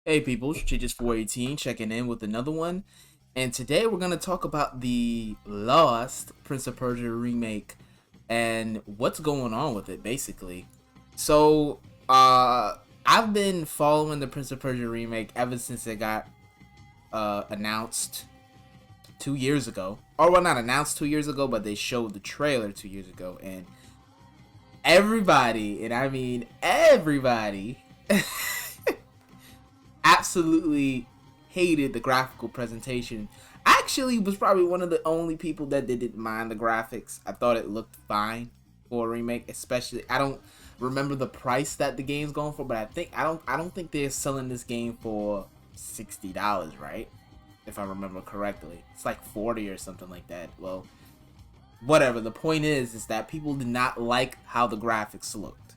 Hey people, Strategist 418 checking in with another one. And today we're going to talk about the Lost Prince of Persia remake and what's going on with it basically. So, I've been following the Prince of Persia remake ever since it got announced 2 years ago. Or well, not announced 2 years ago, but they showed the trailer 2 years ago, and everybody, and I mean everybody absolutely hated the graphical presentation. I actually was probably one of the only people that didn't mind the graphics. I thought it looked fine for a remake, especially I don't remember the price that the game's going for, but I don't think they're selling this game for $60, right? If I remember correctly. It's like 40 or something like that. Well, whatever. The point is that people did not like how the graphics looked.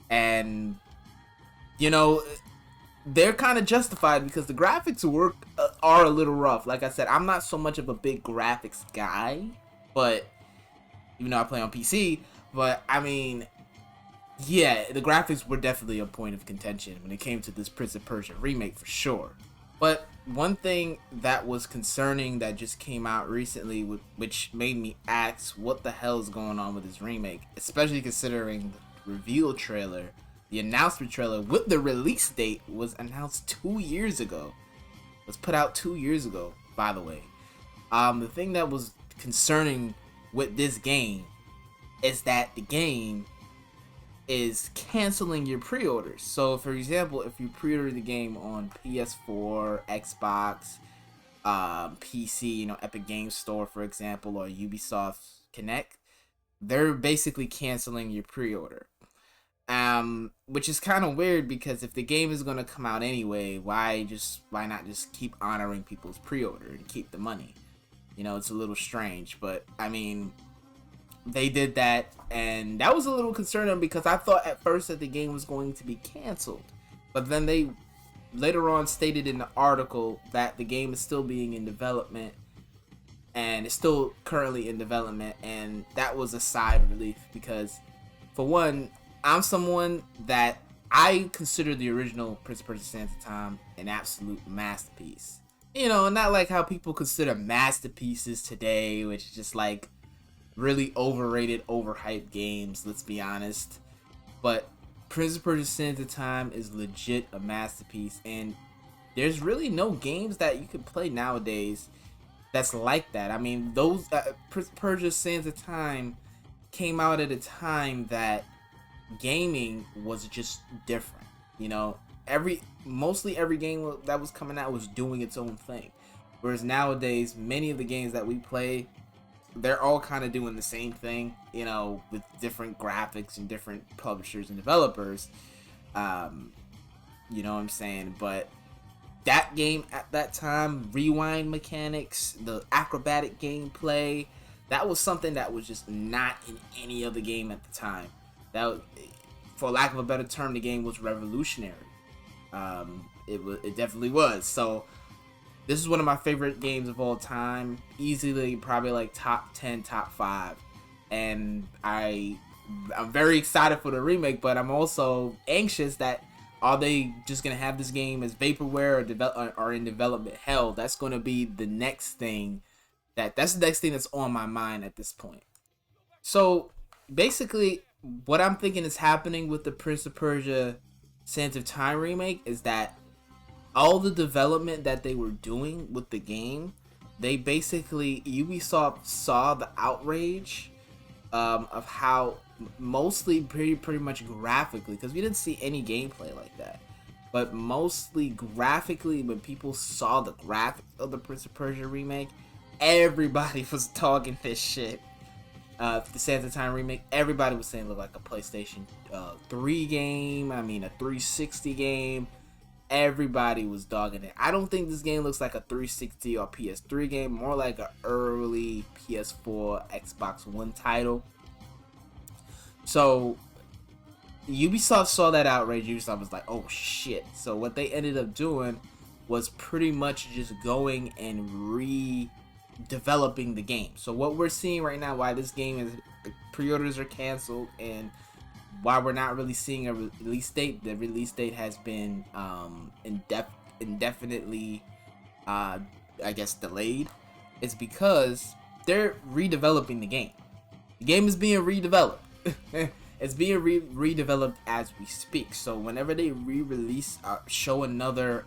And you know, they're kind of justified because the graphics are a little rough. Like I said, I'm not so much of a big graphics guy, but even though I play on PC, but I mean, yeah, the graphics were definitely a point of contention when it came to this Prince of Persia remake for sure. But one thing that was concerning that just came out recently, which made me ask what the hell is going on with this remake, especially considering the reveal trailer. The announcement trailer with the release date was announced 2 years ago. It was put out 2 years ago, by the way. The thing that was concerning with this game is that the game is canceling your pre-orders. So, for example, if you pre-order the game on PS4, Xbox, PC, Epic Games Store, for example, or Ubisoft Connect, they're basically canceling your pre-order. Which is kind of weird because if the game is gonna come out anyway, why not just keep honoring people's pre-order and keep the money? It's a little strange, but I mean, they did that, and that was a little concerning because I thought at first that the game was going to be canceled, but then they later on stated in the article that the game is still being in development, and it's still currently in development, and that was a sigh of relief because, for one, I'm someone that I consider the original Prince of Persia: Sands of Time an absolute masterpiece. Not like how people consider masterpieces today, which is just like really overrated, overhyped games, let's be honest. But Prince of Persia: Sands of Time is legit a masterpiece, and there's really no games that you can play nowadays that's like that. I mean, those Prince of Persia: Sands of Time came out at a time that gaming was just different. Mostly every game that was coming out was doing its own thing, whereas nowadays many of the games that we play, they're all kind of doing the same thing, with different graphics and different publishers and developers. You know what I'm saying? But that game at that time, rewind mechanics, the acrobatic gameplay, that was something that was just not in any other game at the time. That, for lack of a better term, the game was revolutionary. It definitely was. So this is one of my favorite games of all time, easily probably like top 10, top 5, and I'm very excited for the remake, but I'm also anxious that are they just gonna have this game as vaporware or in development hell? That's gonna be the next thing that's the next thing that's on my mind at this point. So basically, what I'm thinking is happening with the Prince of Persia: Sands of Time remake is that all the development that they were doing with the game, they basically, Ubisoft saw the outrage of how mostly pretty much graphically, because we didn't see any gameplay like that, but mostly graphically, when people saw the graphics of the Prince of Persia remake, everybody was talking this shit. The Sands of Time remake, everybody was saying it looked like a PlayStation 3 game, a 360 game. Everybody was dogging it. I don't think this game looks like a 360 or PS3 game, more like an early PS4, Xbox One title. So Ubisoft saw that outrage. Ubisoft was like, oh shit. So what they ended up doing was pretty much just going and redeveloping the game. So what we're seeing right now, why this game is, the pre-orders are canceled and while we're not really seeing a release date, the release date has been indefinitely, I guess, delayed. It's because they're redeveloping the game. The game is being redeveloped. It's being redeveloped as we speak. So whenever they re-release, show another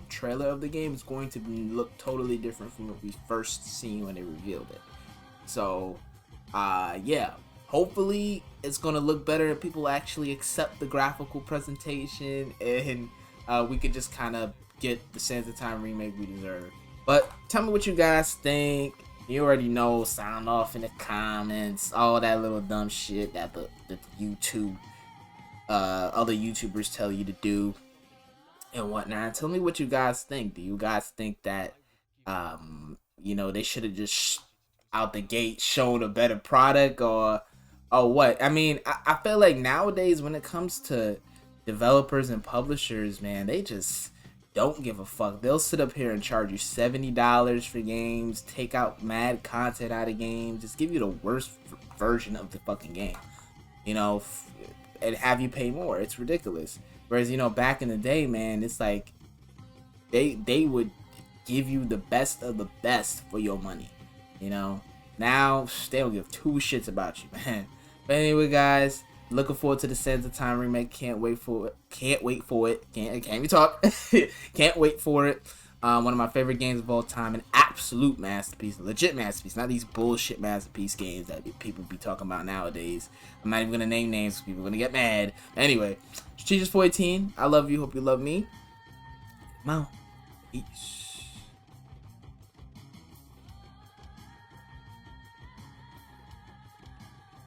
trailer of the game, it's going to look totally different from what we first seen when they revealed it. So, yeah. Hopefully, it's gonna look better and people actually accept the graphical presentation, and we could just kind of get the Sands of Time remake we deserve. But tell me what you guys think. You already know, sound off in the comments, all that little dumb shit that the YouTube, other YouTubers tell you to do and whatnot. Tell me what you guys think. Do you guys think that, they should have just out the gate shown a better product, or what? I mean, I feel like nowadays when it comes to developers and publishers, man, they just don't give a fuck. They'll sit up here and charge you $70 for games, take out mad content out of games, just give you the worst version of the fucking game, and have you pay more. It's ridiculous. Whereas, back in the day, man, it's like they would give you the best of the best for your money. Now they don't give two shits about you, man. But anyway, guys, looking forward to the Sands of Time remake. Can't wait for it. Can't even talk. Can't wait for it. One of my favorite games of all time. An absolute masterpiece. Legit masterpiece. Not these bullshit masterpiece games that people be talking about nowadays. I'm not even going to name names. People are going to get mad. Anyway, Strategist 418. I love you. Hope you love me. Mo. Peace.